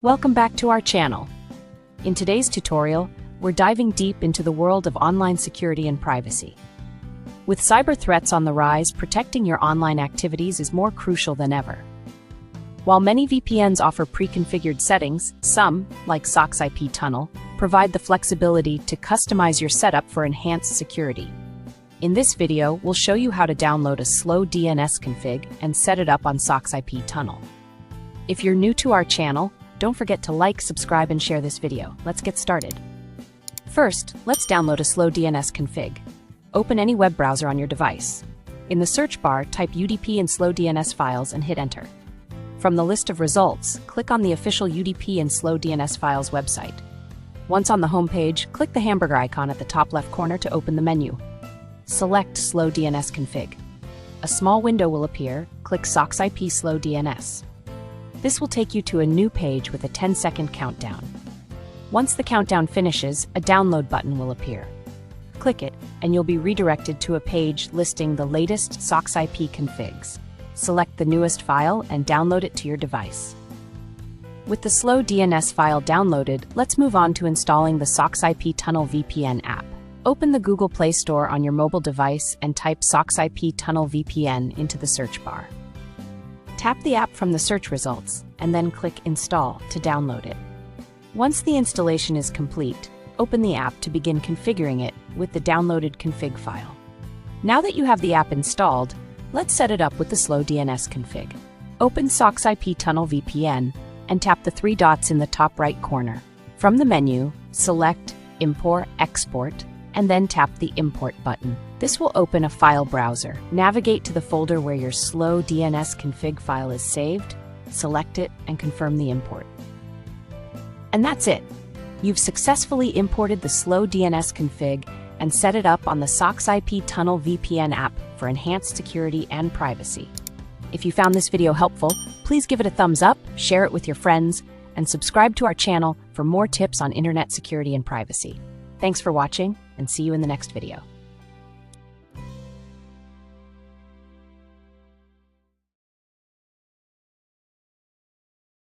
Welcome back to our channel. In today's tutorial, we're diving deep into the world of online security and privacy. With cyber threats on the rise, protecting your online activities is more crucial than ever. While many VPNs offer pre-configured settings, some, like SocksIP Tunnel, provide the flexibility to customize your setup for enhanced security. In this video, we'll show you how to download a slow DNS config and set it up on SocksIP Tunnel. If you're new to our channel, don't forget to like, subscribe, and share this video. Let's get started. First, let's download a slow DNS config. Open any web browser on your device. In the search bar, type UDP and slow DNS files and hit enter. From the list of results, click on the official UDP and slow DNS files website. Once on the home page, click the hamburger icon at the top left corner to open the menu. Select Slow DNS Config. A small window will appear. Click SocksIP Slow DNS. This will take you to a new page with a 10-second countdown. Once the countdown finishes, a download button will appear. Click it, and you'll be redirected to a page listing the latest SocksIP configs. Select the newest file and download it to your device. With the slow DNS file downloaded, let's move on to installing the SocksIP Tunnel VPN app. Open the Google Play Store on your mobile device and type SocksIP Tunnel VPN into the search bar. Tap the app from the search results, and then click Install to download it. Once the installation is complete, open the app to begin configuring it with the downloaded config file. Now that you have the app installed, let's set it up with the slow DNS config. Open SocksIP Tunnel VPN and tap the three dots in the top right corner. From the menu, select Import, Export, and then tap the Import button. This will open a file browser. Navigate to the folder where your slow DNS config file is saved, select it, and confirm the import. And that's it. You've successfully imported the slow DNS config and set it up on the SocksIP Tunnel VPN app for enhanced security and privacy. If you found this video helpful, please give it a thumbs up, share it with your friends, and subscribe to our channel for more tips on internet security and privacy. Thanks for watching, and see you in the next video.